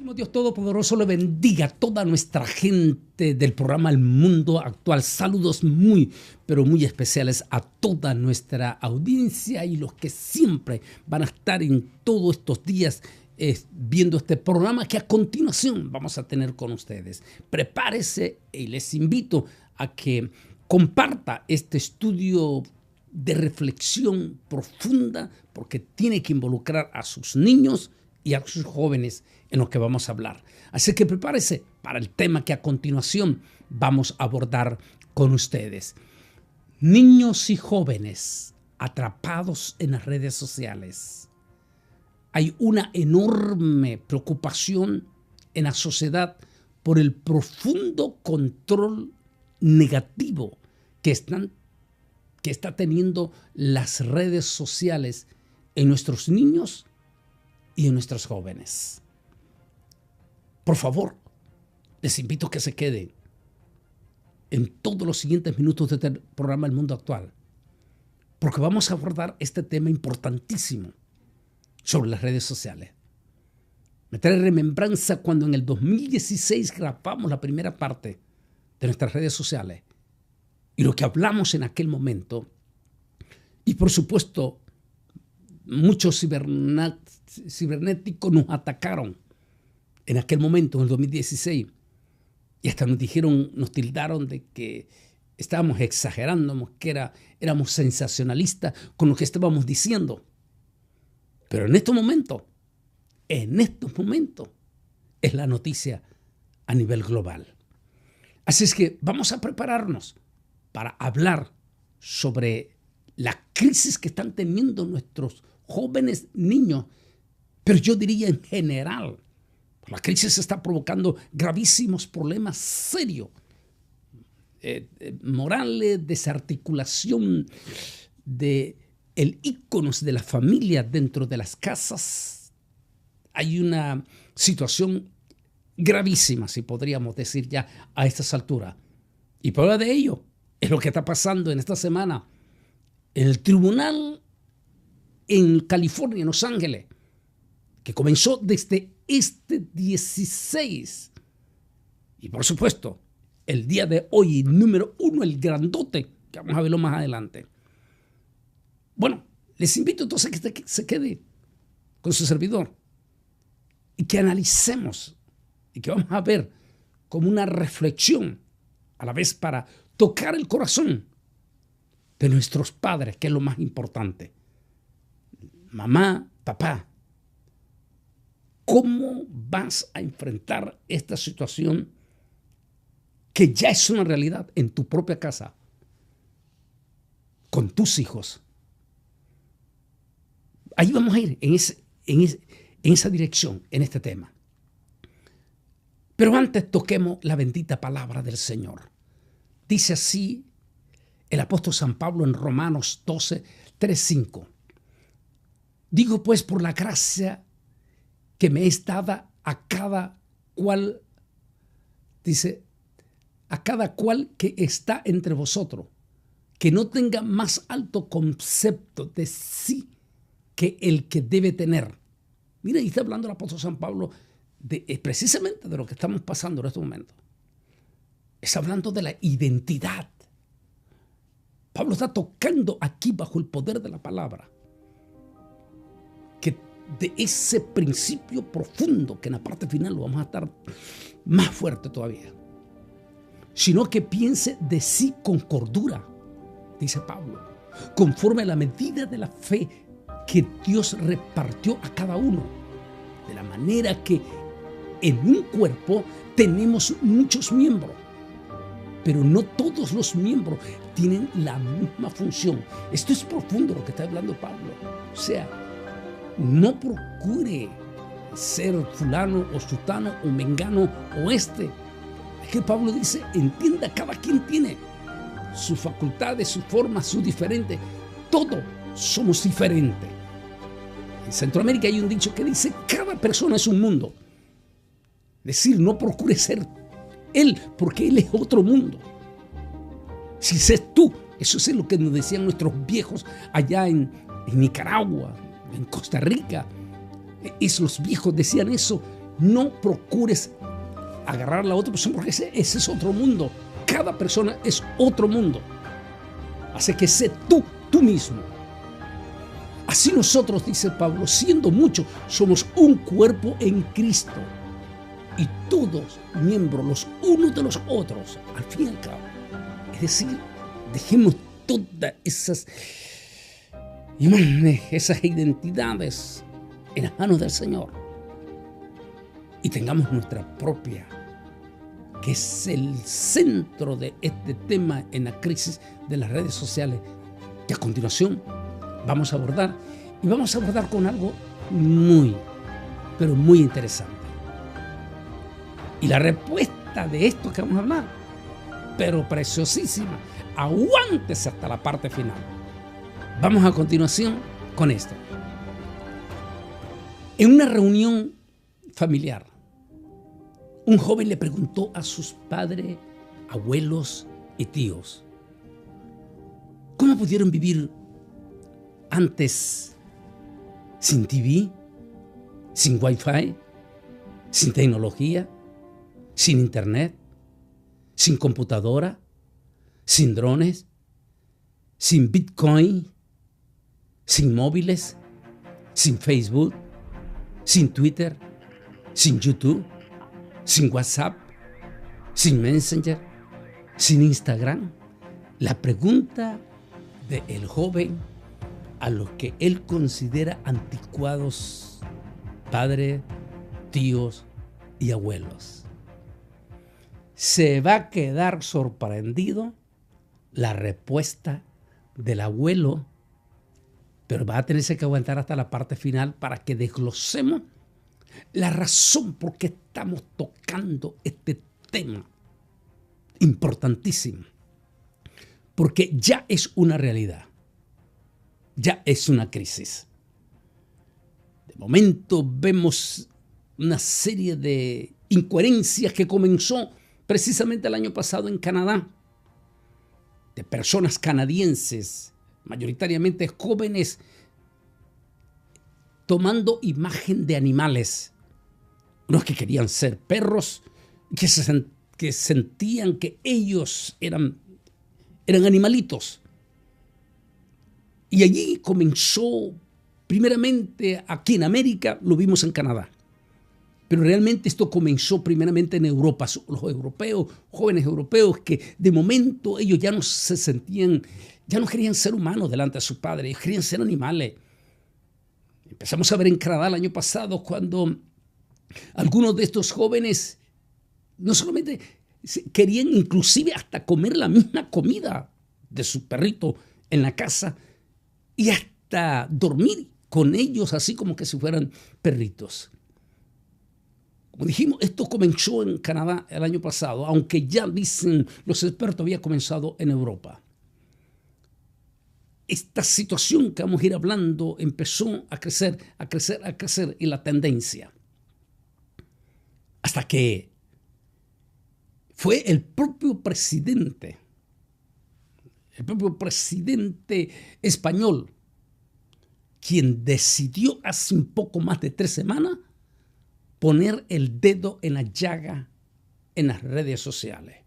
Dios Todopoderoso le bendiga a toda nuestra gente del programa El Mundo Actual. Saludos muy, pero muy especiales a toda nuestra audiencia y los que siempre van a estar en todos estos días viendo este programa que a continuación vamos a tener con ustedes. Prepárese y les invito a que comparta este estudio de reflexión profunda porque tiene que involucrar a sus niños y a sus jóvenes en lo que vamos a hablar. Así que prepárese para el tema que a continuación vamos a abordar con ustedes. Niños y jóvenes atrapados en las redes sociales. Hay una enorme preocupación en la sociedad por el profundo control negativo que está teniendo las redes sociales en nuestros niños y en nuestros jóvenes. Por favor, les invito a que se queden en todos los siguientes minutos de este programa El Mundo Actual, porque vamos a abordar este tema importantísimo sobre las redes sociales. Me trae remembranza cuando en el 2016 grabamos la primera parte de nuestras redes sociales y lo que hablamos en aquel momento. Y por supuesto, muchos cibernéticos nos atacaron en aquel momento, en el 2016, y hasta nos tildaron de que estábamos exagerando, que éramos sensacionalistas con lo que estábamos diciendo. Pero en estos momentos, es la noticia a nivel global. Así es que vamos a prepararnos para hablar sobre la crisis que están teniendo nuestros jóvenes niños, pero yo diría en general. La crisis está provocando gravísimos problemas serios, morales, desarticulación de el íconos de la familia dentro de las casas. Hay una situación gravísima, si podríamos decir ya a estas alturas. Y prueba de ello es lo que está pasando en esta semana en el tribunal en California, en Los Ángeles, que comenzó desde este 16. Y por supuesto, el día de hoy, número 1, el grandote, que vamos a verlo más adelante. Bueno, les invito entonces a que se quede con su servidor y que analicemos y que vamos a ver como una reflexión a la vez para tocar el corazón de nuestros padres, que es lo más importante. Mamá, papá, ¿cómo vas a enfrentar esta situación que ya es una realidad en tu propia casa, con tus hijos? Ahí vamos a ir en esa dirección, en este tema. Pero antes toquemos la bendita palabra del Señor. Dice así el apóstol San Pablo en Romanos 12, 3, 5. Digo pues por la gracia que me es dada a cada cual, dice, a cada cual que está entre vosotros, que no tenga más alto concepto de sí que el que debe tener. Mira, ahí está hablando el apóstol San Pablo precisamente de lo que estamos pasando en este momento. Está hablando de la identidad. Pablo está tocando aquí bajo el poder de la palabra que de ese principio profundo, que en la parte final lo vamos a estar más fuerte todavía, sino que piense de sí con cordura, dice Pablo, conforme a la medida de la fe que Dios repartió a cada uno, de la manera que en un cuerpo tenemos muchos miembros, pero no todos los miembros tienen la misma función. Esto es profundo lo que está hablando Pablo. O sea, no procure ser fulano o sutano o mengano o este. Es que Pablo dice, entienda, cada quien tiene sus facultades, su forma, su diferente. Todos somos diferentes. En Centroamérica hay un dicho que dice, cada persona es un mundo. Es decir, no procure ser él, porque él es otro mundo. Si ser tú, eso es lo que nos decían nuestros viejos allá en Nicaragua, en Costa Rica. Los viejos decían eso, no procures agarrar a la otra persona, porque ese es otro mundo. Cada persona es otro mundo. Así que sé tú mismo. Así nosotros, dice Pablo, siendo muchos, somos un cuerpo en Cristo. Y todos miembros los unos de los otros, al fin y al cabo. Es decir, dejemos todas esas identidades en las manos del Señor y tengamos nuestra propia, que es el centro de este tema en la crisis de las redes sociales, que a continuación vamos a abordar, y vamos a abordar con algo muy, pero muy interesante. Y la respuesta de esto que vamos a hablar, pero preciosísima, aguántese hasta la parte final. Vamos a continuación con esto. En una reunión familiar, un joven le preguntó a sus padres, abuelos y tíos, ¿cómo pudieron vivir antes sin TV, sin Wi-Fi, sin tecnología, sin internet, sin computadora, sin drones, sin Bitcoin, sin móviles, sin Facebook, sin Twitter, sin YouTube, sin WhatsApp, sin Messenger, sin Instagram? La pregunta del joven a los que él considera anticuados padres, tíos y abuelos. Se va a quedar sorprendido la respuesta del abuelo, pero va a tenerse que aguantar hasta la parte final para que desglosemos la razón por qué estamos tocando este tema importantísimo. Porque ya es una realidad, ya es una crisis. De momento vemos una serie de incoherencias que comenzó precisamente el año pasado en Canadá, de personas canadienses, mayoritariamente jóvenes, tomando imagen de animales. Unos que querían ser perros, que sentían que ellos eran animalitos. Y allí comenzó, primeramente aquí en América, lo vimos en Canadá. Pero realmente esto comenzó primeramente en Europa. Los europeos, jóvenes europeos, que de momento ellos ya no se sentían, ya no querían ser humanos delante de sus padres, ellos querían ser animales. Empezamos a ver en Canadá el año pasado cuando algunos de estos jóvenes no solamente querían inclusive hasta comer la misma comida de su perrito en la casa y hasta dormir con ellos así como que si fueran perritos. Como dijimos, esto comenzó en Canadá el año pasado, aunque ya dicen los expertos había comenzado en Europa. Esta situación que vamos a ir hablando empezó a crecer y la tendencia. Hasta que fue el propio presidente español, quien decidió hace un poco más de 3 semanas poner el dedo en la llaga en las redes sociales.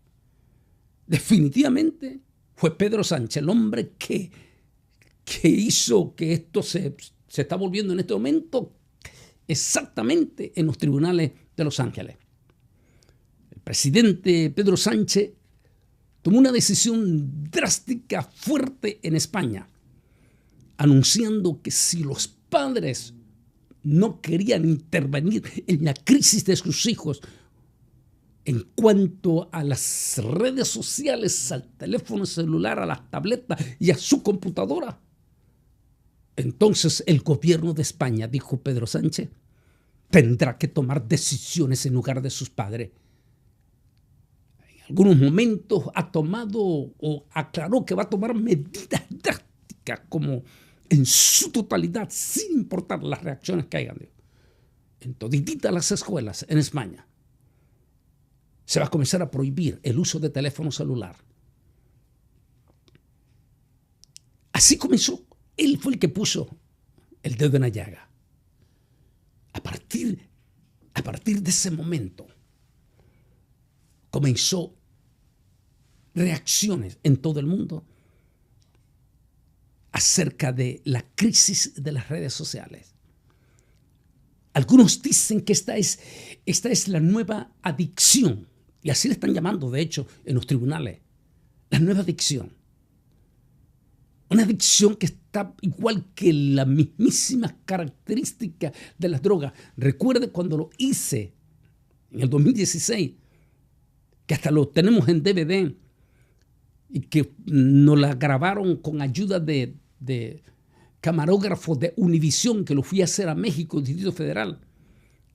Definitivamente fue Pedro Sánchez, el hombre que hizo que esto se está volviendo en este momento exactamente en los tribunales de Los Ángeles. El presidente Pedro Sánchez tomó una decisión drástica, fuerte en España, anunciando que si los padres no querían intervenir en la crisis de sus hijos en cuanto a las redes sociales, al teléfono celular, a las tabletas y a su computadora, entonces el gobierno de España, dijo Pedro Sánchez, tendrá que tomar decisiones en lugar de sus padres. En algunos momentos ha tomado o aclaró que va a tomar medidas drásticas como en su totalidad, sin importar las reacciones que hayan. En todititas las escuelas en España se va a comenzar a prohibir el uso de teléfono celular. Así comenzó. Él fue el que puso el dedo en la llaga. A partir A partir de ese momento comenzó reacciones en todo el mundo acerca de la crisis de las redes sociales. Algunos dicen que esta es la nueva adicción, y así le están llamando, de hecho, en los tribunales, la nueva adicción. Una adicción que está igual que la mismísima característica de las drogas. Recuerde cuando lo hice en el 2016, que hasta lo tenemos en DVD y que nos la grabaron con ayuda de camarógrafos de Univisión, que lo fui a hacer a México, Distrito Federal.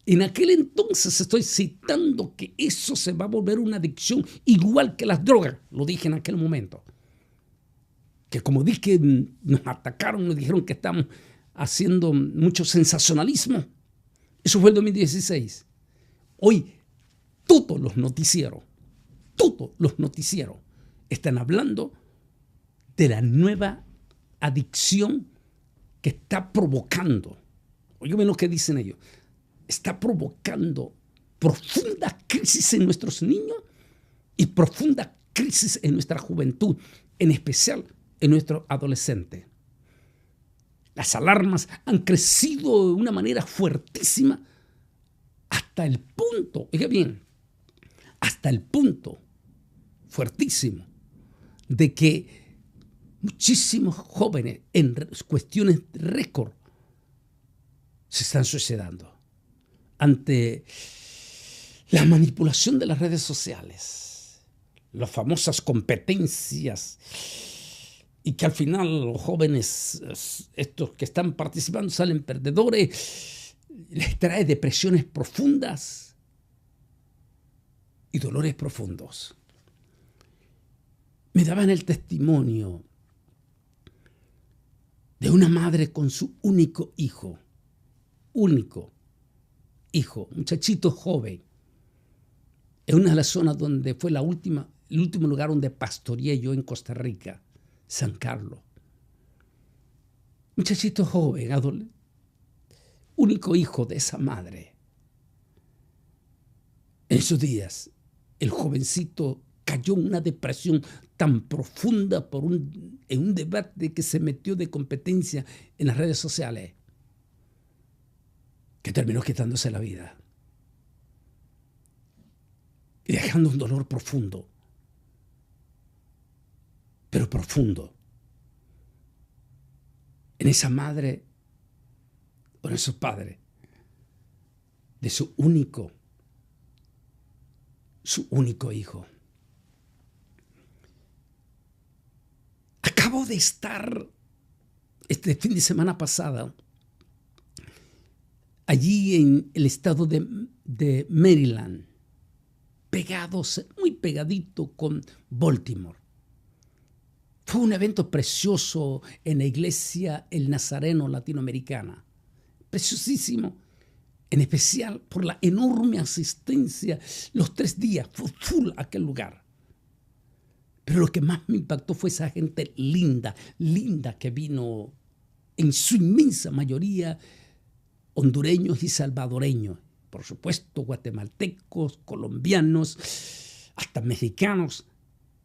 En aquel entonces estoy citando que eso se va a volver una adicción igual que las drogas. Lo dije en aquel momento. Que como dije, nos atacaron, nos dijeron que estamos haciendo mucho sensacionalismo. Eso fue el 2016. Hoy todos los noticieros están hablando de la nueva adicción que está provocando. Oigan lo que dicen ellos. Está provocando profunda crisis en nuestros niños y profunda crisis en nuestra juventud, en especial en nuestros adolescentes. Las alarmas han crecido de una manera fuertísima hasta el punto, oiga bien, hasta el punto fuertísimo de que muchísimos jóvenes en cuestiones récord se están suicidando ante la manipulación de las redes sociales, las famosas competencias, y que al final los jóvenes, estos que están participando, salen perdedores, les trae depresiones profundas y dolores profundos. Me daban el testimonio de una madre con su único hijo, muchachito joven, en una de las zonas donde fue el último lugar donde pastoreé yo en Costa Rica, San Carlos. Muchachito joven, único hijo de esa madre. En esos días, el jovencito cayó en una depresión tan profunda en un debate que se metió de competencia en las redes sociales, que terminó quitándose la vida y dejando un dolor profundo, pero profundo, en esa madre o en esos padres de su único hijo. Acabo de estar este fin de semana pasada allí en el estado de Maryland, muy pegadito con Baltimore. Fue un evento precioso en la iglesia El Nazareno latinoamericana. Preciosísimo, en especial por la enorme asistencia. Los 3 días fue full aquel lugar. Pero lo que más me impactó fue esa gente linda que vino en su inmensa mayoría hondureños y salvadoreños. Por supuesto, guatemaltecos, colombianos, hasta mexicanos.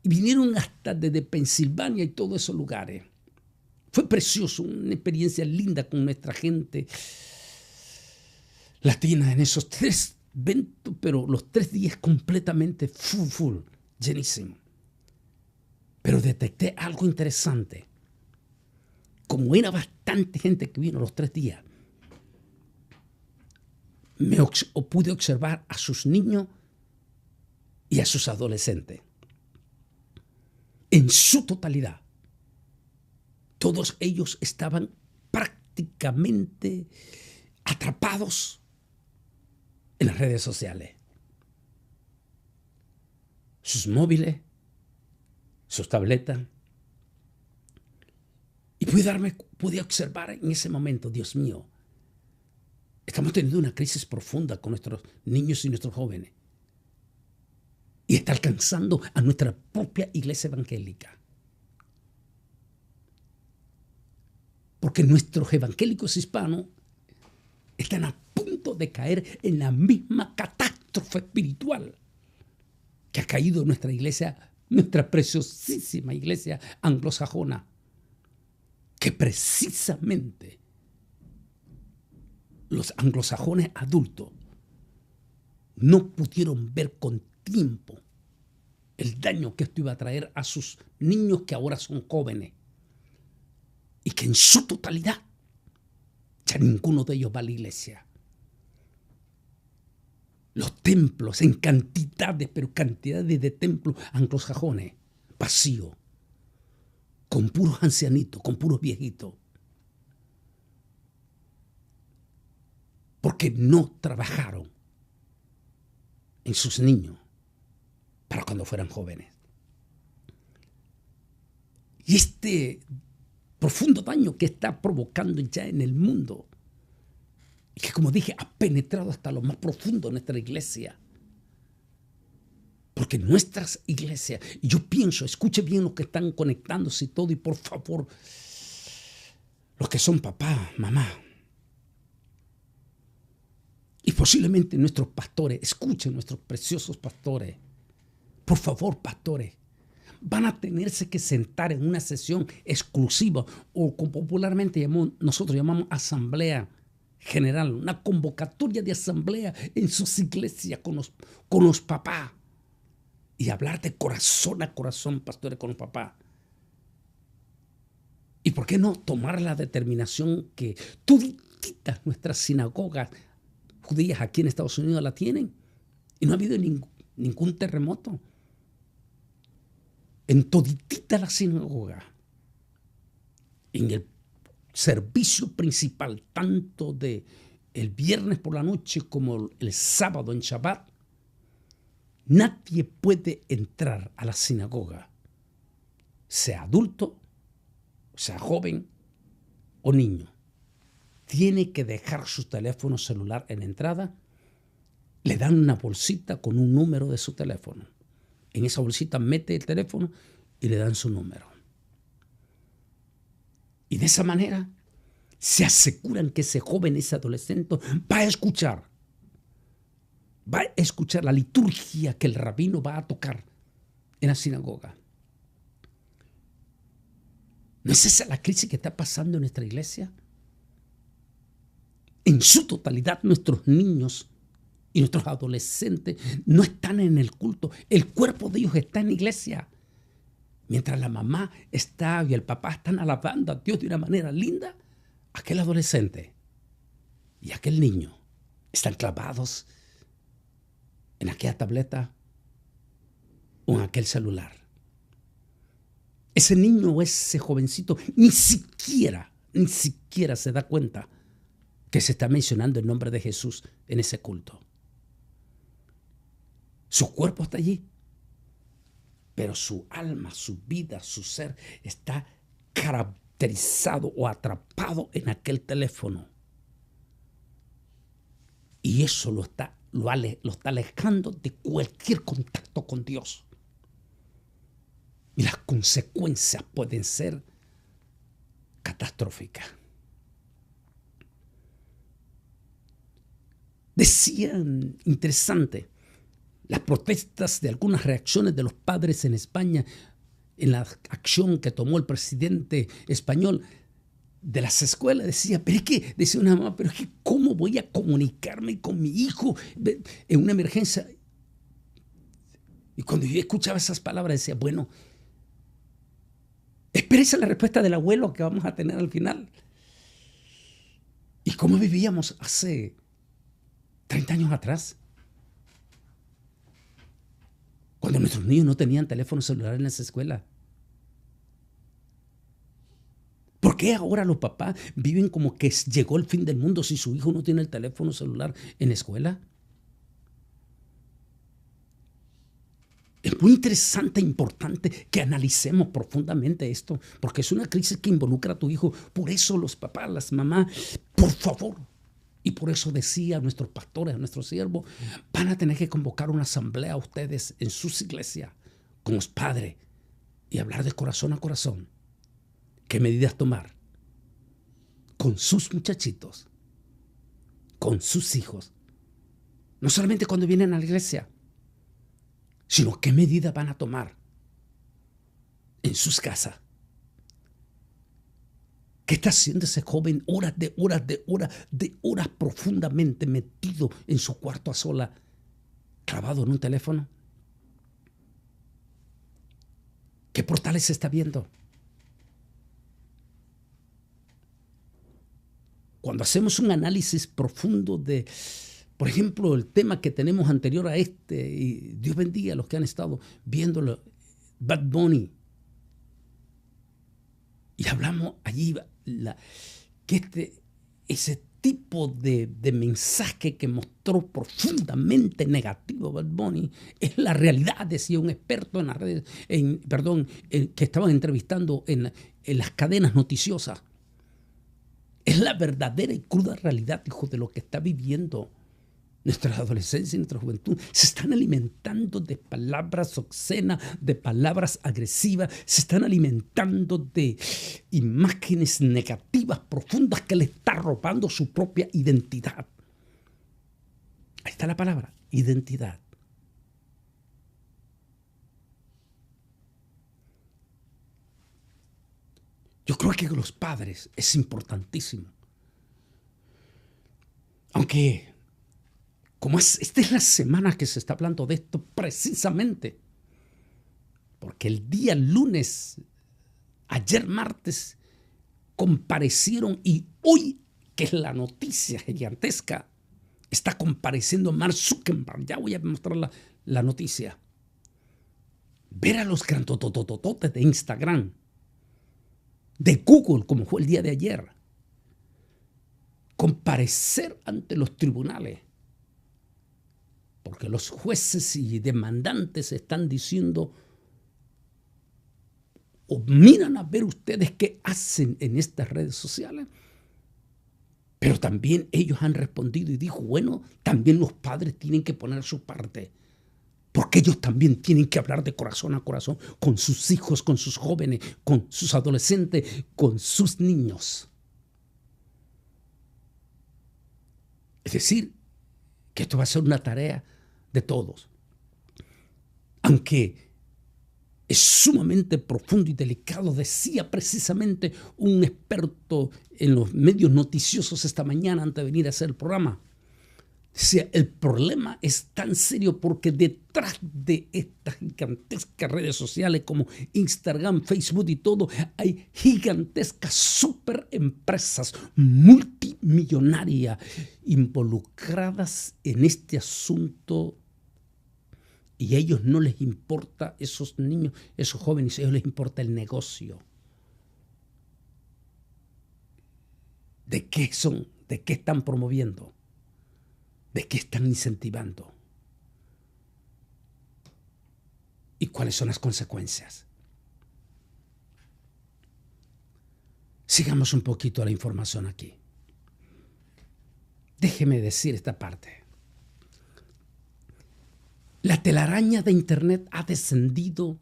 Y vinieron hasta desde Pensilvania y todos esos lugares. Fue precioso, una experiencia linda con nuestra gente latina en esos 3 eventos, pero los 3 días completamente full, llenísimo. Pero detecté algo interesante. Como era bastante gente que vino los 3 días, pude observar a sus niños y a sus adolescentes. En su totalidad, todos ellos estaban prácticamente atrapados en las redes sociales. Sus móviles, sus tabletas. Y pude observar en ese momento, Dios mío, estamos teniendo una crisis profunda con nuestros niños y nuestros jóvenes. Y está alcanzando a nuestra propia iglesia evangélica. Porque nuestros evangélicos hispanos están punto de caer en la misma catástrofe espiritual que ha caído nuestra iglesia, nuestra preciosísima iglesia anglosajona, que precisamente los anglosajones adultos no pudieron ver con tiempo el daño que esto iba a traer a sus niños que ahora son jóvenes y que en su totalidad ya ninguno de ellos va a la iglesia. Los templos en cantidades, pero cantidades de templos anglosajones vacíos, con puros ancianitos, con puros viejitos, porque no trabajaron en sus niños para cuando fueran jóvenes. Y este profundo daño que está provocando ya en el mundo, y que, como dije, ha penetrado hasta lo más profundo de nuestra iglesia. Porque nuestras iglesias, y yo pienso, escuche bien los que están conectándose y todo, y por favor, los que son papá, mamá, y posiblemente nuestros pastores, escuchen nuestros preciosos pastores, por favor, pastores, van a tenerse que sentar en una sesión exclusiva, o como popularmente nosotros llamamos asamblea general, una convocatoria de asamblea en sus iglesias con los papás, y hablar de corazón a corazón, pastores, con los papás. ¿Y por qué no tomar la determinación que todititas nuestras sinagogas judías aquí en Estados Unidos la tienen? Y no ha habido ningún terremoto. En toditita la sinagoga, en el servicio principal, tanto de el viernes por la noche como el sábado en Shabbat, nadie puede entrar a la sinagoga, sea adulto, sea joven o niño. Tiene que dejar su teléfono celular en la entrada. Le dan una bolsita con un número de su teléfono. En esa bolsita mete el teléfono y le dan su número. Y de esa manera se aseguran que ese joven, ese adolescente, va a escuchar la liturgia que el rabino va a tocar en la sinagoga. ¿No es esa la crisis que está pasando en nuestra iglesia? En su totalidad, nuestros niños y nuestros adolescentes no están en el culto. El cuerpo de ellos está en la iglesia. Mientras la mamá está y el papá están alabando a Dios de una manera linda, aquel adolescente y aquel niño están clavados en aquella tableta o en aquel celular. Ese niño o ese jovencito ni siquiera se da cuenta que se está mencionando el nombre de Jesús en ese culto. Su cuerpo está allí, pero su alma, su vida, su ser está caracterizado o atrapado en aquel teléfono. Y eso lo está alejando de cualquier contacto con Dios. Y las consecuencias pueden ser catastróficas. Decían, interesante, las protestas de algunas reacciones de los padres en España en la acción que tomó el presidente español de las escuelas. Decía una mamá, pero es que ¿cómo voy a comunicarme con mi hijo en una emergencia? Y cuando yo escuchaba esas palabras decía, bueno, espérese la respuesta del abuelo que vamos a tener al final. ¿Y cómo vivíamos hace 30 años atrás? Cuando nuestros niños no tenían teléfono celular en las escuelas. ¿Por qué ahora los papás viven como que llegó el fin del mundo si su hijo no tiene el teléfono celular en la escuela? Es muy interesante e importante que analicemos profundamente esto, porque es una crisis que involucra a tu hijo. Por eso los papás, las mamás, por favor, y por eso decía a nuestros pastores, a nuestros siervos, van a tener que convocar una asamblea a ustedes en sus iglesias, con los padres, y hablar de corazón a corazón. ¿Qué medidas tomar con sus muchachitos con sus hijos. No solamente cuando vienen a la iglesia, sino qué medidas van a tomar en sus casas. ¿Qué está haciendo ese joven horas de horas profundamente metido en su cuarto a sola, clavado en un teléfono? ¿Qué portales está viendo? Cuando hacemos un análisis profundo de, por ejemplo, el tema que tenemos anterior a este, y Dios bendiga a los que han estado viéndolo, Bad Bunny, y hablamos allí que ese tipo de mensaje que mostró profundamente negativo Bad Bunny es la realidad, decía un experto en las redes, que estaban entrevistando en las cadenas noticiosas. Es la verdadera y cruda realidad, hijo, de lo que está viviendo nuestra adolescencia y nuestra juventud. Se están alimentando de palabras obscenas, de palabras agresivas, se están alimentando de imágenes negativas profundas que le están robando su propia identidad. Ahí está la palabra, identidad. Yo creo que los padres es importantísimo. Aunque, como esta es la semana que se está hablando de esto precisamente, porque el día lunes, ayer martes, comparecieron y hoy, que es la noticia gigantesca, está compareciendo Mark Zuckerberg. Ya voy a mostrar la noticia. Ver a los grandototototes de Instagram, de Google, como fue el día de ayer, comparecer ante los tribunales, porque los jueces y demandantes están diciendo, o miran a ver ustedes qué hacen en estas redes sociales, pero también ellos han respondido y dijo, bueno, también los padres tienen que poner su parte, porque ellos también tienen que hablar de corazón a corazón con sus hijos, con sus jóvenes, con sus adolescentes, con sus niños. Es decir, que esto va a ser una tarea de todos. Aunque es sumamente profundo y delicado, decía precisamente un experto en los medios noticiosos esta mañana antes de venir a hacer el programa. Decía, el problema es tan serio porque detrás de estas gigantescas redes sociales como Instagram, Facebook y todo, hay gigantescas superempresas multimillonarias involucradas en este asunto, y a ellos no les importa, esos niños, esos jóvenes, a ellos les importa el negocio. ¿De qué son? ¿De qué están promoviendo? ¿De qué están incentivando? ¿Y cuáles son las consecuencias? Sigamos un poquito la información aquí. Déjeme decir esta parte. La telaraña de Internet ha descendido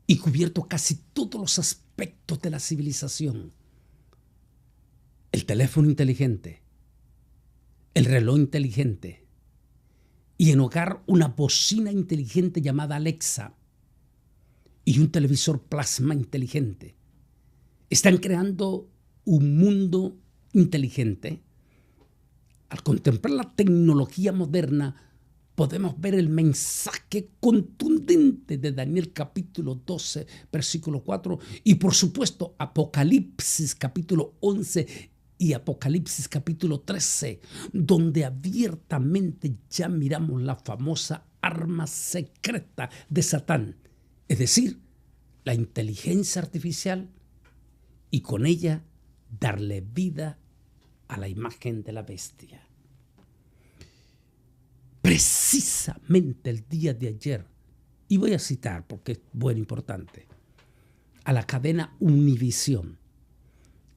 y cubierto casi todos los aspectos de la civilización. El teléfono inteligente, el reloj inteligente y en hogar una bocina inteligente llamada Alexa y un televisor plasma inteligente están creando un mundo inteligente. Al contemplar la tecnología moderna, podemos ver el mensaje contundente de Daniel capítulo 12, versículo 4 y por supuesto Apocalipsis capítulo 11 y Apocalipsis capítulo 13, donde abiertamente ya miramos la famosa arma secreta de Satán, es decir, la inteligencia artificial, y con ella darle vida a la imagen de la bestia. Precisamente el día de ayer, y voy a citar porque es bueno, importante, a la cadena Univisión,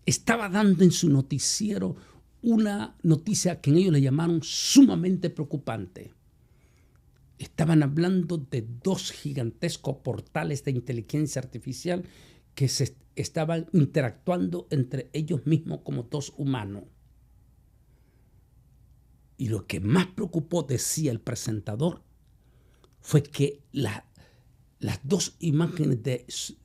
estaba dando en su noticiero una noticia que en ellos le llamaron sumamente preocupante. Estaban hablando de dos gigantescos portales de inteligencia artificial que se estaban interactuando entre ellos mismos como dos humanos. Y lo que más preocupó, decía el presentador, fue que las dos imágenes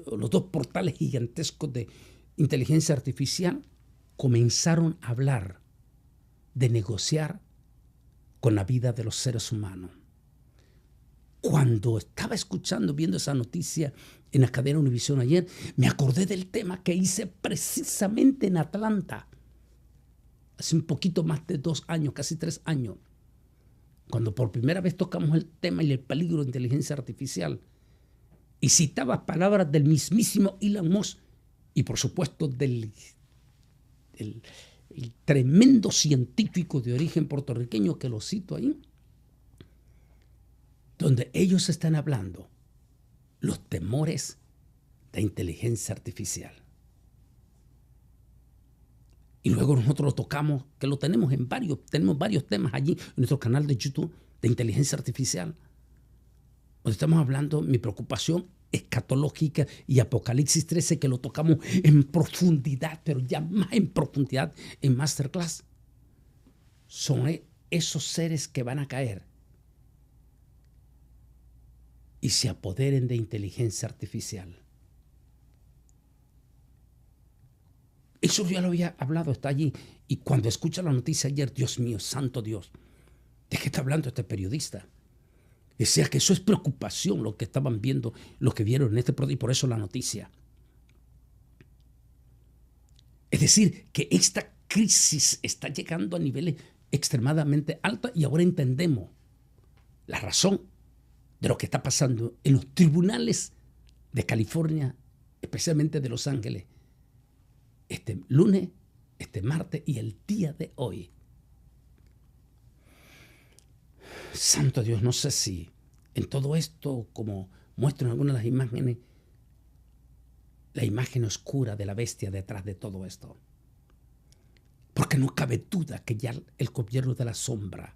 los dos portales gigantescos de inteligencia artificial comenzaron a hablar de negociar con la vida de los seres humanos. Cuando estaba escuchando, viendo esa noticia en la cadena Univisión ayer, me acordé del tema que hice precisamente en Atlanta, hace un poquito más de 2 años, casi 3 años, cuando por primera vez tocamos el tema y el peligro de inteligencia artificial, y citaba palabras del mismísimo Elon Musk y por supuesto del el tremendo científico de origen puertorriqueño que lo cito ahí, donde ellos están hablando los temores de inteligencia artificial. Y luego nosotros lo tocamos, que lo tenemos tenemos varios temas allí en nuestro canal de YouTube de inteligencia artificial, donde estamos hablando mi preocupación escatológica y Apocalipsis 13, que lo tocamos en profundidad, pero ya más en profundidad en Masterclass. Son esos seres que van a caer y se apoderen de inteligencia artificial. Eso ya lo había hablado, está allí. Y cuando escucha la noticia ayer, Dios mío, santo Dios, ¿de qué está hablando este periodista? Decía que eso es preocupación lo que estaban viendo, lo que vieron en este programa, y por eso la noticia. Es decir, que esta crisis está llegando a niveles extremadamente altos y ahora entendemos la razón de lo que está pasando en los tribunales de California, especialmente de Los Ángeles, este lunes, este martes y el día de hoy. Santo Dios, no sé si en todo esto, como muestro en algunas de las imágenes, la imagen oscura de la bestia detrás de todo esto. Porque no cabe duda que ya el gobierno de la sombra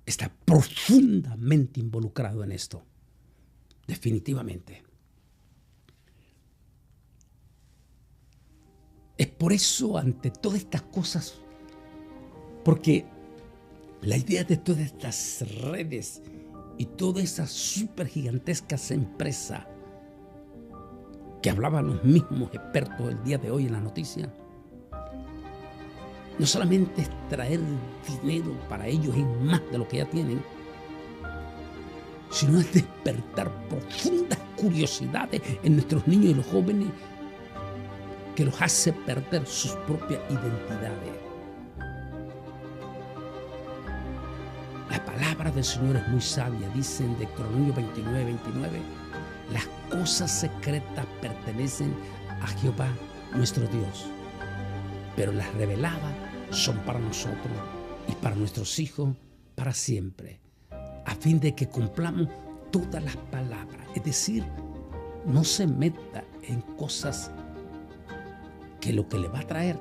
está profundamente involucrado en esto. Definitivamente. Es por eso, ante todas estas cosas, porque la idea de todas estas redes y todas esas súper gigantescas empresas que hablaban los mismos expertos el día de hoy en la noticia, no solamente es traer dinero para ellos y más de lo que ya tienen, sino es despertar profundas curiosidades en nuestros niños y los jóvenes que los hace perder sus propias identidades. La palabra del Señor es muy sabia, dice en Deuteronomio 29:29, las cosas secretas pertenecen a Jehová nuestro Dios, pero las reveladas son para nosotros y para nuestros hijos para siempre, a fin de que cumplamos todas las palabras. Es decir, no se meta en cosas que lo que le va a traer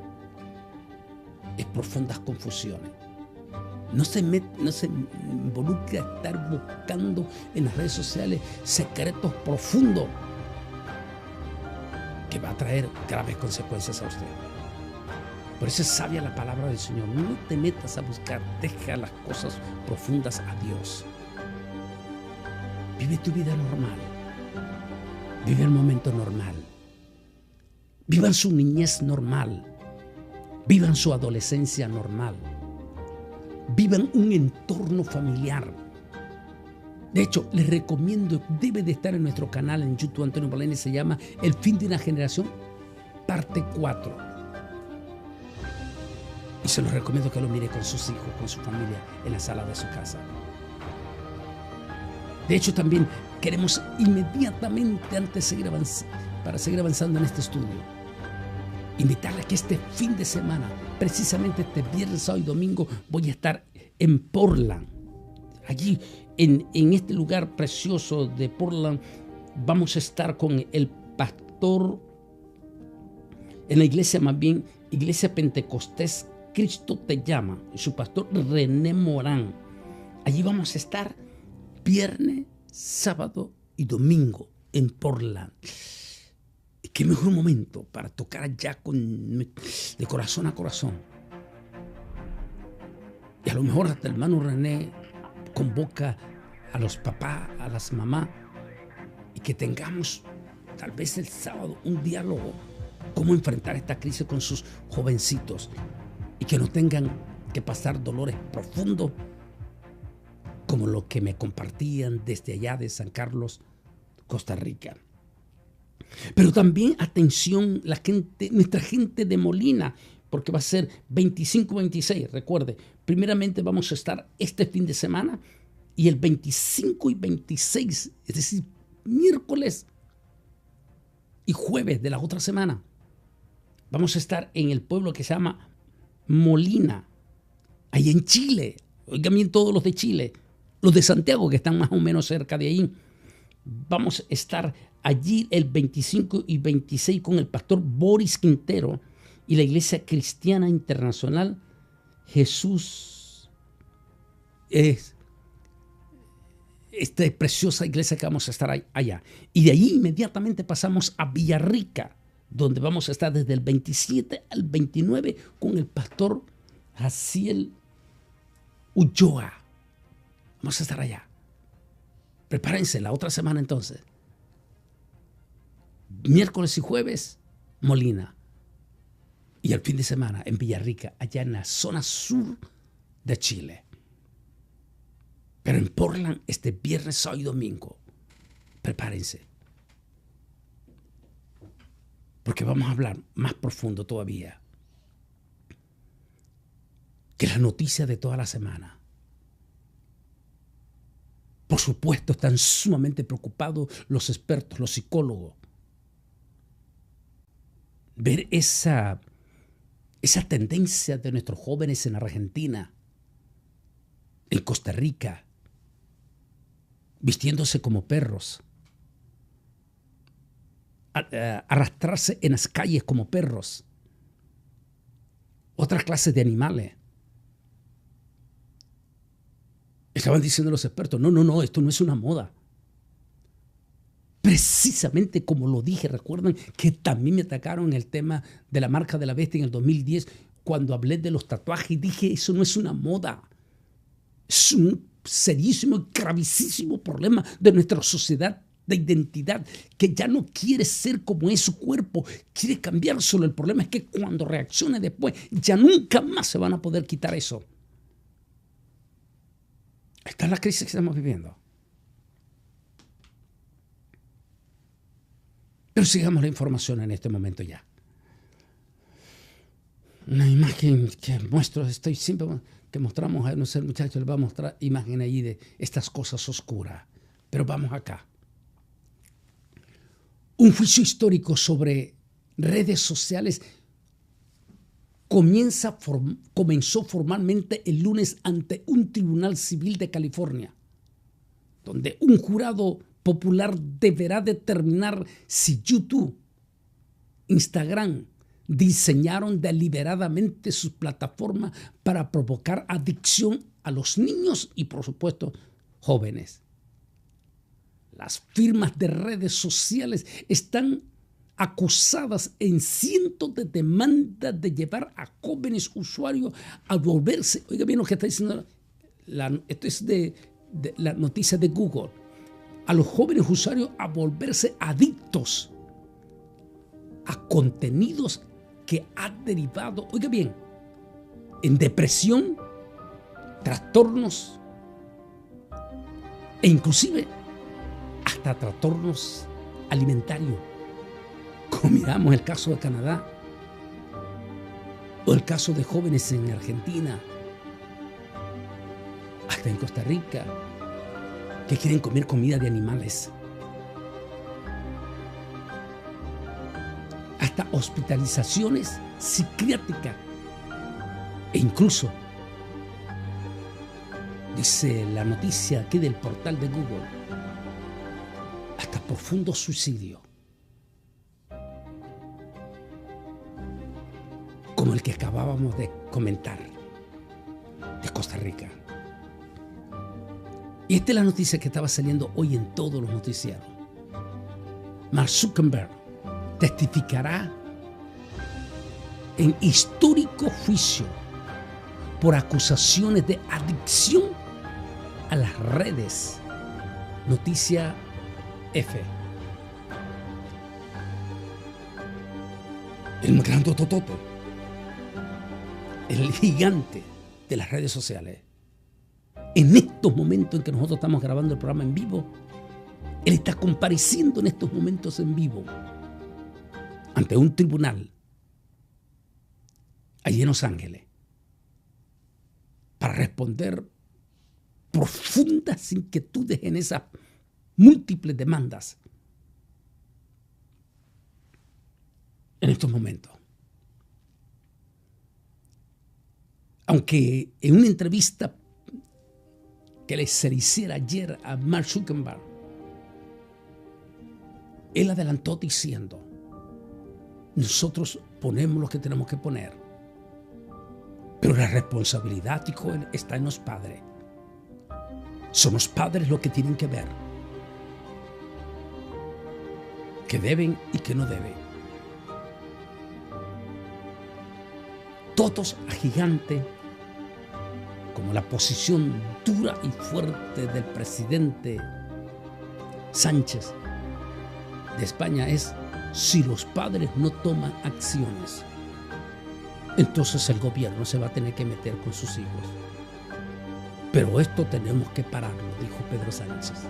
es profundas confusiones. No se involucre a estar buscando en las redes sociales secretos profundos que va a traer graves consecuencias a usted. Por eso es sabia la palabra del Señor. No te metas a buscar, deja las cosas profundas a Dios. Vive tu vida normal. Vive el momento normal. Vivan su niñez normal. Vivan su adolescencia normal. Vivan un entorno familiar. De hecho, les recomiendo, debe de estar en nuestro canal en YouTube, Antonio Baleni, se llama El fin de una generación, parte 4. Y se los recomiendo que lo mire con sus hijos, con su familia, en la sala de su casa. De hecho, también queremos inmediatamente, antes de seguir para seguir avanzando en este estudio, invitarle a que este fin de semana, precisamente este viernes, sábado y domingo, voy a estar en Portland. Allí, en este lugar precioso de Portland, vamos a estar con el pastor en la iglesia, más bien, Iglesia Pentecostés Cristo Te Llama, su pastor René Morán. Allí vamos a estar viernes, sábado y domingo en Portland. Qué mejor momento para tocar allá de corazón a corazón. Y a lo mejor hasta el hermano René convoca a los papás, a las mamás, y que tengamos tal vez el sábado un diálogo, cómo enfrentar esta crisis con sus jovencitos y que no tengan que pasar dolores profundos como lo que me compartían desde allá de San Carlos, Costa Rica. Pero también atención, nuestra gente de Molina, porque va a ser 25-26, recuerde, primeramente vamos a estar este fin de semana y el 25 y 26, es decir, miércoles y jueves de la otra semana, vamos a estar en el pueblo que se llama Molina, ahí en Chile. Oigan bien todos los de Chile, los de Santiago que están más o menos cerca de ahí. Vamos a estar allí el 25 y 26 con el pastor Boris Quintero y la Iglesia Cristiana Internacional Jesús. Es esta preciosa iglesia que vamos a estar allá. Y de ahí inmediatamente pasamos a Villarrica, donde vamos a estar desde el 27 al 29 con el pastor Jaciel Ulloa. Vamos a estar allá. Prepárense la otra semana entonces. Miércoles y jueves, Molina. Y el fin de semana en Villarrica, allá en la zona sur de Chile. Pero en Portland este viernes, sábado y domingo. Prepárense. Porque vamos a hablar más profundo todavía. Que la noticia de toda la semana. Por supuesto, están sumamente preocupados los expertos, los psicólogos. Ver esa tendencia de nuestros jóvenes en Argentina, en Costa Rica, vistiéndose como perros, arrastrarse en las calles como perros, otras clases de animales. Estaban diciendo los expertos, no, esto no es una moda. Precisamente como lo dije, recuerdan que también me atacaron en el tema de la marca de la bestia en el 2010, cuando hablé de los tatuajes y dije, eso no es una moda. Es un serísimo y gravísimo problema de nuestra sociedad de identidad, que ya no quiere ser como es su cuerpo, quiere cambiárselo. El problema es que cuando reaccione después, ya nunca más se van a poder quitar eso. Esta es la crisis que estamos viviendo. Pero sigamos la información en este momento ya. Una imagen que muestro, estoy siempre que mostramos a nuestro muchacho, les va a mostrar imagen ahí de estas cosas oscuras. Pero vamos acá. Un juicio histórico sobre redes sociales comenzó formalmente el lunes ante un tribunal civil de California, donde un jurado popular deberá determinar si YouTube, Instagram, diseñaron deliberadamente sus plataformas para provocar adicción a los niños y, por supuesto, jóvenes. Las firmas de redes sociales están acusadas en cientos de demandas de llevar a jóvenes usuarios a volverse, oiga bien lo que está diciendo, esto es de la noticia de Google, a los jóvenes usuarios a volverse adictos a contenidos que han derivado, oiga bien, en depresión, trastornos e inclusive hasta trastornos alimentarios. Como miramos el caso de Canadá o el caso de jóvenes en Argentina, hasta en Costa Rica, que quieren comer comida de animales. Hasta hospitalizaciones psiquiátricas. E incluso, dice la noticia aquí del portal de Google, hasta profundo suicidio. Como el que acabábamos de comentar de Costa Rica. Y esta es la noticia que estaba saliendo hoy en todos los noticiarios. Mark Zuckerberg testificará en histórico juicio por acusaciones de adicción a las redes. Noticia F. El gran totototo, el gigante de las redes sociales. En estos momentos en que nosotros estamos grabando el programa en vivo, él está compareciendo en estos momentos en vivo ante un tribunal allí en Los Ángeles para responder profundas inquietudes en esas múltiples demandas en estos momentos. Aunque en una entrevista que se le hiciera ayer a Mark Zuckerberg, él adelantó diciendo: nosotros ponemos lo que tenemos que poner, pero la responsabilidad, dijo él, está en los padres. Son los padres los que tienen que ver que deben y que no deben. Todos agigantes, como la posición dura y fuerte del presidente Sánchez de España es: si los padres no toman acciones, entonces el gobierno se va a tener que meter con sus hijos. Pero esto tenemos que pararlo, dijo Pedro Sánchez.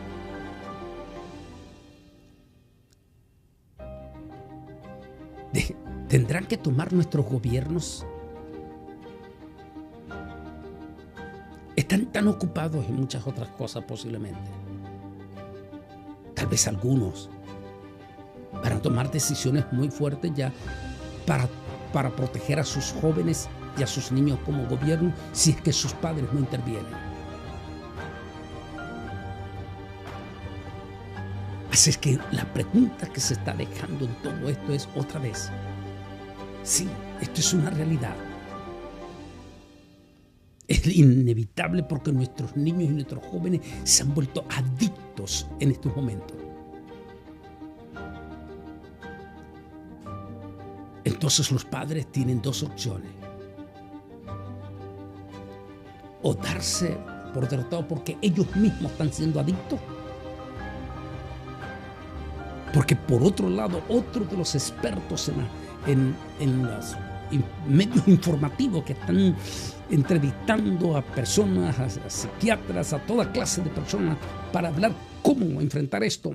¿Tendrán que tomar nuestros gobiernos? Están tan ocupados en muchas otras cosas posiblemente. Tal vez algunos van a tomar decisiones muy fuertes ya para proteger a sus jóvenes y a sus niños como gobierno, si es que sus padres no intervienen. Así es que la pregunta que se está dejando en todo esto es otra vez: sí, esto es una realidad. Es inevitable porque nuestros niños y nuestros jóvenes se han vuelto adictos en estos momentos. Entonces los padres tienen dos opciones: o darse por derrotados porque ellos mismos están siendo adictos. Porque por otro lado, otro de los expertos en los medios informativos que están entrevistando a personas, a psiquiatras, a toda clase de personas para hablar cómo enfrentar esto.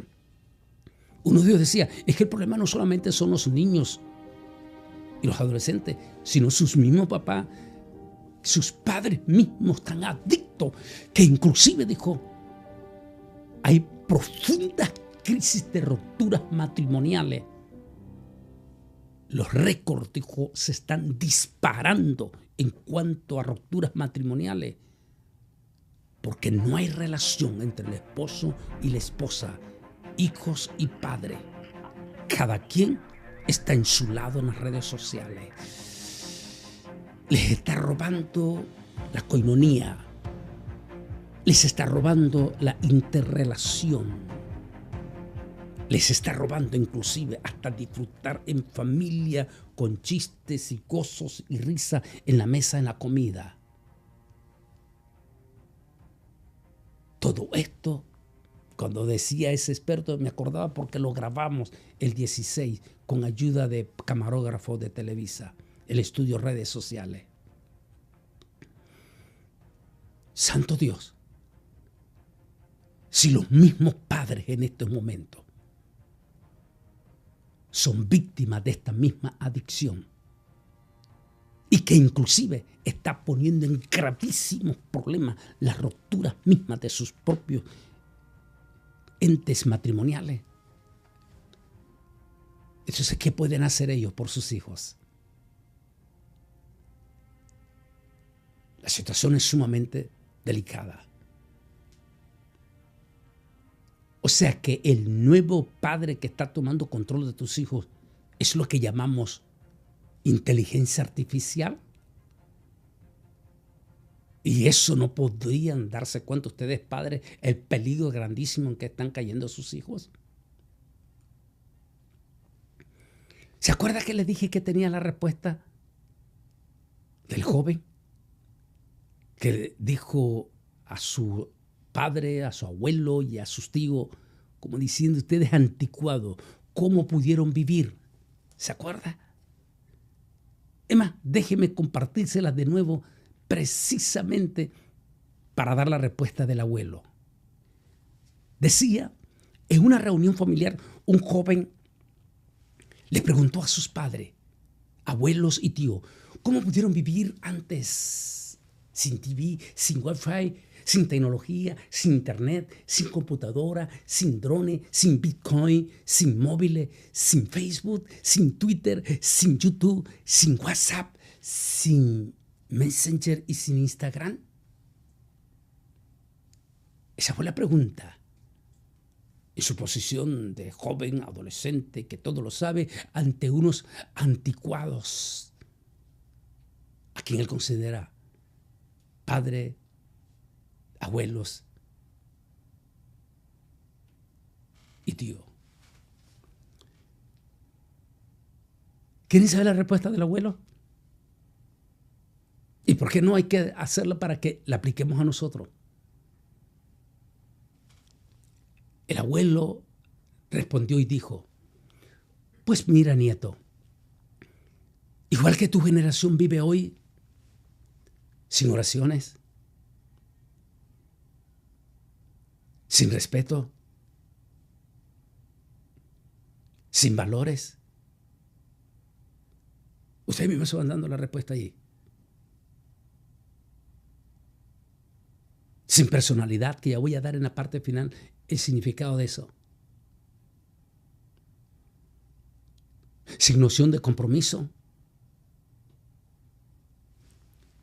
Uno de ellos decía: es que el problema no solamente son los niños y los adolescentes, sino sus mismos papás, sus padres mismos tan adictos que inclusive, dijo, hay profundas crisis de rupturas matrimoniales. Los récords, dijo, se están disparando en cuanto a rupturas matrimoniales, porque no hay relación entre el esposo y la esposa, hijos y padre. Cada quien está en su lado en las redes sociales. Les está robando la coinonía, les está robando la interrelación, les está robando inclusive hasta disfrutar en familia con chistes y gozos y risa en la mesa, en la comida. Todo esto, cuando decía ese experto, me acordaba porque lo grabamos el 16 con ayuda de camarógrafo de Televisa, el estudio redes sociales. Santo Dios, si los mismos padres en estos momentos son víctimas de esta misma adicción y que inclusive está poniendo en gravísimos problemas las rupturas mismas de sus propios entes matrimoniales, entonces, ¿qué pueden hacer ellos por sus hijos? La situación es sumamente delicada. O sea que el nuevo padre que está tomando control de tus hijos es lo que llamamos inteligencia artificial. Y eso no podrían darse cuenta ustedes, padres, el peligro grandísimo en que están cayendo sus hijos. ¿Se acuerda que les dije que tenía la respuesta del joven? que dijo a su padre, a su abuelo y a sus tíos, como diciendo, ustedes anticuados, ¿cómo pudieron vivir? ¿Se acuerda? Emma, déjeme compartírselas de nuevo precisamente para dar la respuesta del abuelo. Decía, en una reunión familiar, un joven le preguntó a sus padres, abuelos y tíos, ¿cómo pudieron vivir antes sin TV, sin Wi-Fi, sin tecnología, sin internet, sin computadora, sin drones, sin Bitcoin, sin móviles, sin Facebook, sin Twitter, sin YouTube, sin WhatsApp, sin Messenger y sin Instagram? Esa fue la pregunta. En su posición de joven, adolescente, que todo lo sabe, ante unos anticuados, a quien él considera padre, abuelos y tío. ¿Quieren saber la respuesta del abuelo? ¿Y por qué no hay que hacerla para que la apliquemos a nosotros? El abuelo respondió y dijo, pues mira, nieto, igual que tu generación vive hoy, sin oraciones, sin respeto, sin valores. Ustedes mismos se van dando la respuesta allí. Sin personalidad, que ya voy a dar en la parte final el significado de eso. Sin noción de compromiso.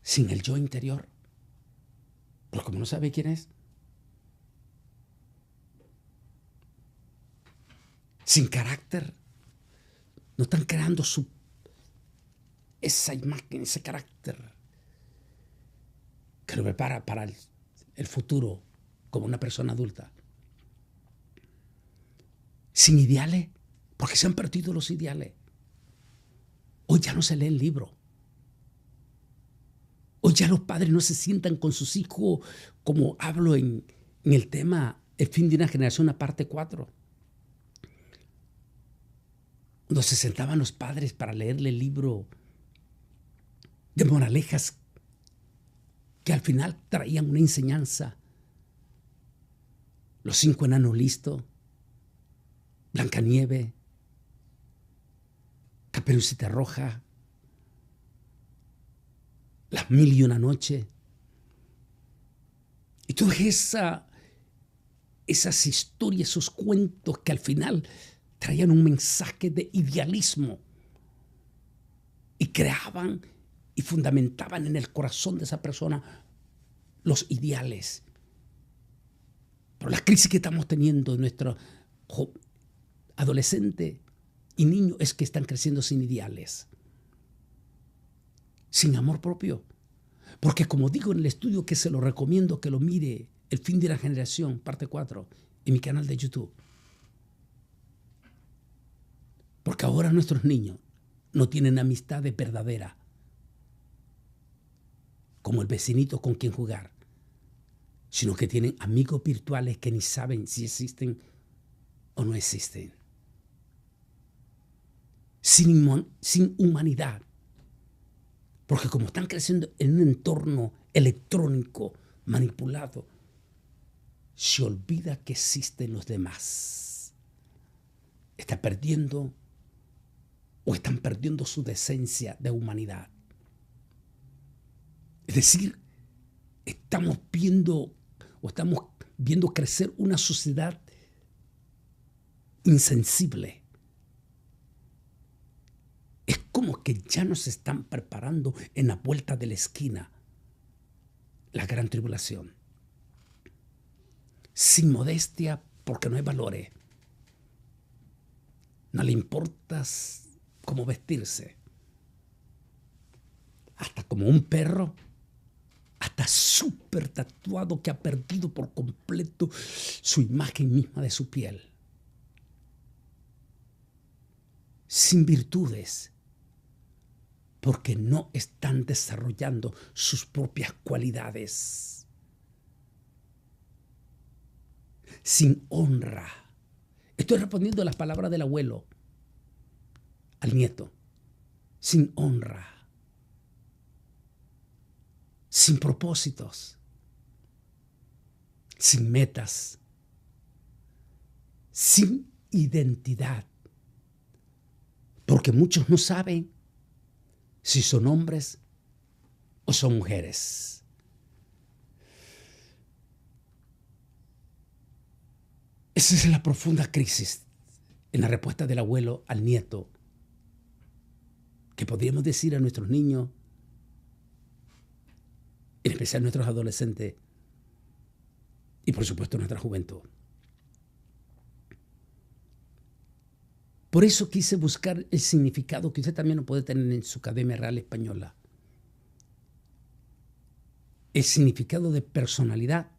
Sin el yo interior. Pero como no sabe quién es. Sin carácter. No están creando esa imagen, ese carácter que lo prepara para el futuro como una persona adulta. Sin ideales, porque se han perdido los ideales. Hoy ya no se lee el libro. Hoy ya los padres no se sientan con sus hijos, como hablo en el tema El fin de una generación, la parte 4. Cuando se sentaban los padres para leerle el libro de moralejas que al final traían una enseñanza. Los 5 enanos listos, Blancanieves, Caperucita Roja, Las 1001 noches. Y todas esas historias, esos cuentos que al final traían un mensaje de idealismo y creaban y fundamentaban en el corazón de esa persona los ideales. Pero la crisis que estamos teniendo en nuestro adolescente y niño es que están creciendo sin ideales, sin amor propio. Porque como digo en el estudio, que se lo recomiendo que lo mire, El fin de la generación, parte 4, en mi canal de YouTube. Porque ahora nuestros niños no tienen amistades verdaderas, como el vecinito con quien jugar, sino que tienen amigos virtuales que ni saben si existen o no existen. Sin humanidad. Porque como están creciendo en un entorno electrónico manipulado, se olvida que existen los demás. Está perdiendo o están perdiendo su decencia de humanidad. Es decir, estamos viendo crecer una sociedad insensible. Es como que ya nos están preparando en la vuelta de la esquina la gran tribulación. Sin modestia, porque no hay valores. No le importa cómo vestirse. Hasta como un perro, hasta súper tatuado, que ha perdido por completo su imagen misma de su piel. Sin virtudes. porque no están desarrollando sus propias cualidades. Sin honra. Estoy respondiendo a las palabras del abuelo al nieto. Sin honra. Sin propósitos. Sin metas. Sin identidad. Porque muchos no saben si son hombres o son mujeres. Esa es la profunda crisis en la respuesta del abuelo al nieto, que podríamos decir a nuestros niños, en especial a nuestros adolescentes y por supuesto a nuestra juventud. Por eso quise buscar el significado que usted también lo puede tener en su Academia Real Española. El significado de personalidad,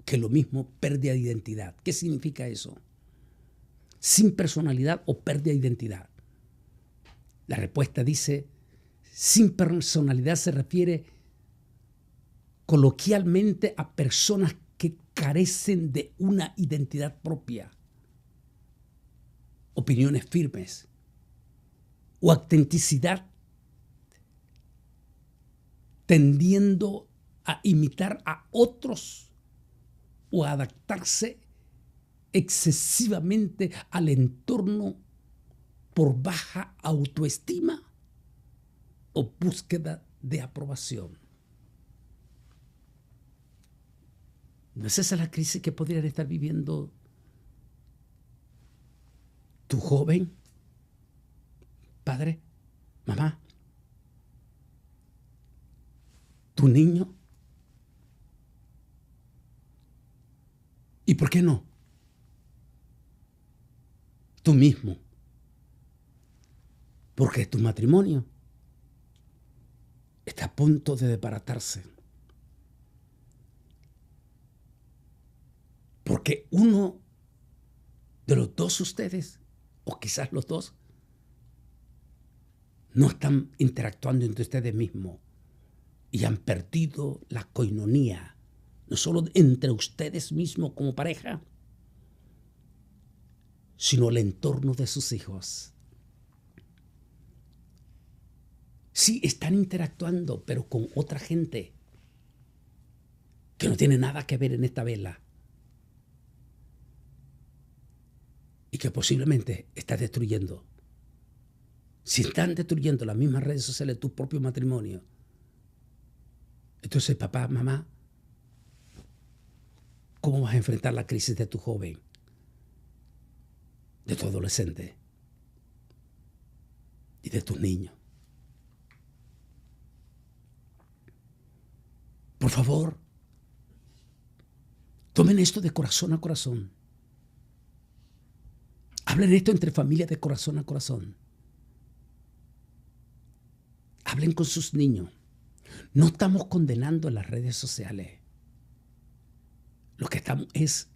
que es lo mismo pérdida de identidad. ¿Qué significa eso? Sin personalidad o pérdida de identidad. La respuesta dice, sin personalidad se refiere coloquialmente a personas que carecen de una identidad propia, opiniones firmes o autenticidad, tendiendo a imitar a otros o a adaptarse excesivamente al entorno por baja autoestima o búsqueda de aprobación. ¿No es esa la crisis que podrían estar viviendo tu joven, padre, mamá, tu niño? ¿Y por qué no? Tú mismo. Porque tu matrimonio está a punto de desbaratarse. Porque uno de los dos ustedes, o quizás los dos, no están interactuando entre ustedes mismos y han perdido la coinonía, no solo entre ustedes mismos como pareja, sino el entorno de sus hijos. Sí, están interactuando, pero con otra gente que no tiene nada que ver en esta vela y que posiblemente está destruyendo. Si están destruyendo las mismas redes sociales tu propio matrimonio, entonces papá, mamá, ¿cómo vas a enfrentar la crisis de tu joven, de tu adolescente y de tus niños? Por favor, tomen esto de corazón a corazón. Hablen esto entre familias de corazón a corazón. Hablen con sus niños. No estamos condenando las redes sociales. Lo que estamos es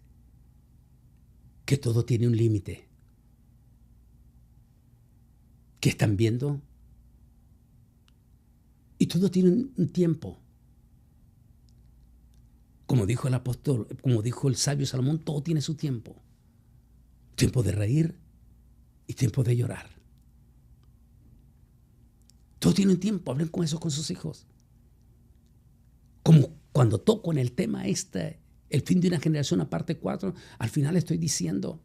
que todo tiene un límite. Que están viendo. Y todo tiene un tiempo. Como dijo el apóstol, como dijo el sabio Salomón, todo tiene su tiempo. Tiempo de reír y tiempo de llorar. Todo tiene un tiempo. Hablen con eso con sus hijos. Como cuando toco en el tema el fin de una generación, a parte 4, al final estoy diciendo,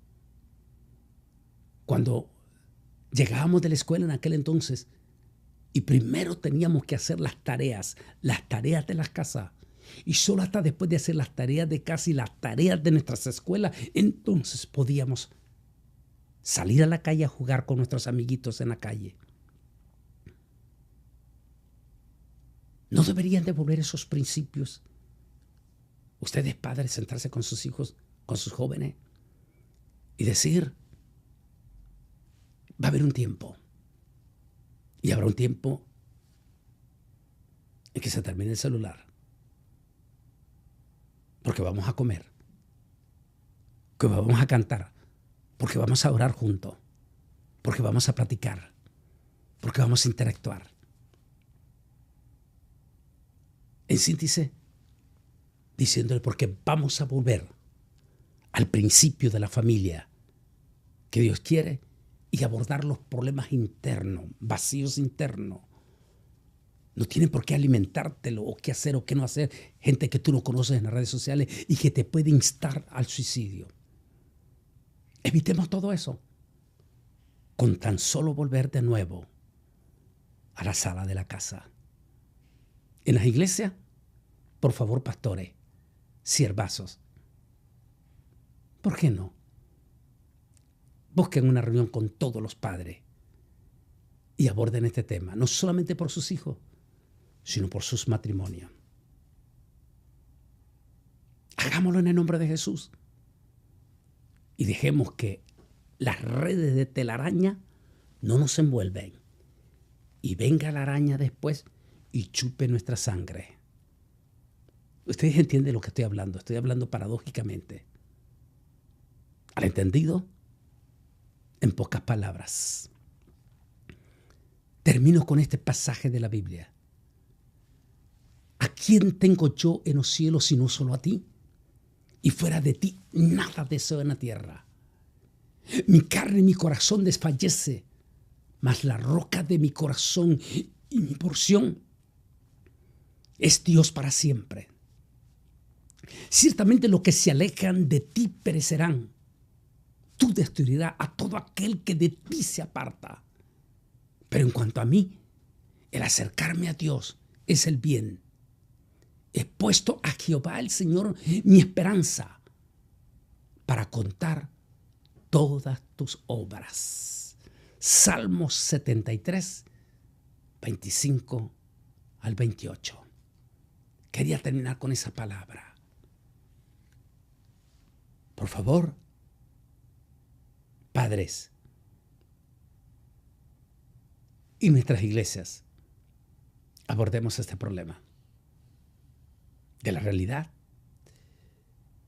cuando llegábamos de la escuela en aquel entonces, y primero teníamos que hacer las tareas de las casas, y solo hasta después de hacer las tareas de casa y las tareas de nuestras escuelas, entonces podíamos salir a la calle a jugar con nuestros amiguitos en la calle. ¿No deberían devolver esos principios? Ustedes, padres, sentarse con sus hijos, con sus jóvenes y decir, va a haber un tiempo. Y habrá un tiempo en que se termine el celular. Porque vamos a comer. Que vamos a cantar. Porque vamos a orar juntos. Porque vamos a platicar. Porque vamos a interactuar. En síntesis, diciéndole porque vamos a volver al principio de la familia que Dios quiere y abordar los problemas internos, vacíos internos. No tienen por qué alimentártelo o qué hacer o qué no hacer. Gente que tú no conoces en las redes sociales y que te puede instar al suicidio. Evitemos todo eso con tan solo volver de nuevo a la sala de la casa. En las iglesias, por favor, pastores, siervazos, ¿por qué no? Busquen una reunión con todos los padres y aborden este tema, no solamente por sus hijos, sino por sus matrimonios. Hagámoslo en el nombre de Jesús y dejemos que las redes de telaraña no nos envuelven y venga la araña después y chupe nuestra sangre. Ustedes entienden lo que estoy hablando paradójicamente. ¿Al entendido? En pocas palabras. Termino con este pasaje de la Biblia. ¿A quién tengo yo en los cielos sino solo a ti? Y fuera de ti nada deseo en la tierra. Mi carne y mi corazón desfallece, mas la roca de mi corazón y mi porción es Dios para siempre. Ciertamente los que se alejan de ti perecerán. Tú destruirás a todo aquel que de ti se aparta. Pero en cuanto a mí, el acercarme a Dios es el bien. He puesto a Jehová el Señor mi esperanza para contar todas tus obras. Salmos 73, 25 al 28. Quería terminar con esa palabra. Por favor, padres, y nuestras iglesias, abordemos este problema de la realidad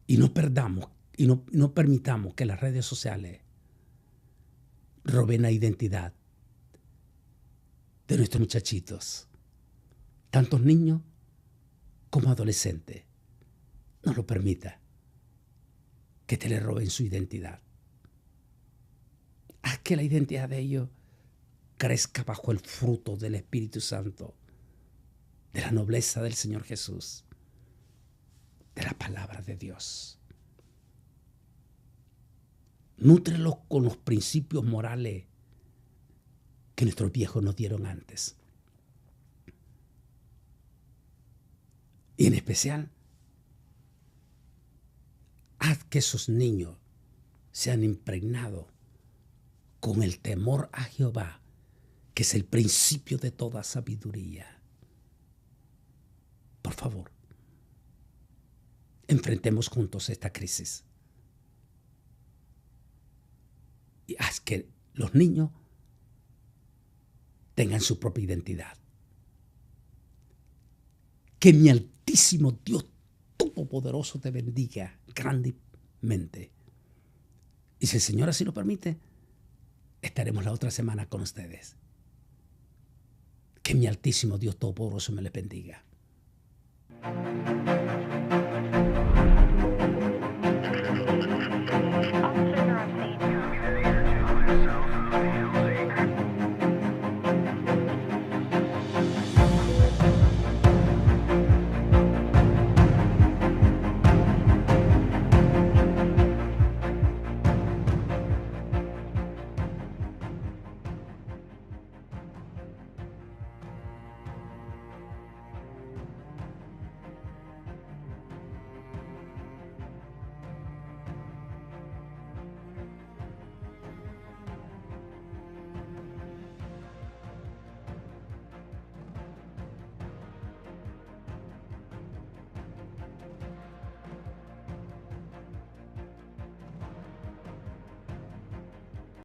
y no perdamos y no permitamos que las redes sociales roben la identidad de nuestros muchachitos, tantos niños como adolescentes. No lo permita que te le roben su identidad. Haz que la identidad de ellos crezca bajo el fruto del Espíritu Santo, de la nobleza del Señor Jesús, de la palabra de Dios. Nútrelos con los principios morales que nuestros viejos nos dieron antes. Y en especial, haz que esos niños sean impregnados con el temor a Jehová, que es el principio de toda sabiduría. Por favor, enfrentemos juntos esta crisis. Y haz que los niños tengan su propia identidad. Que mi altísimo Dios Todopoderoso te bendiga grandemente. Y si el Señor así lo permite, estaremos la otra semana con ustedes. Que mi altísimo Dios Todopoderoso me les bendiga.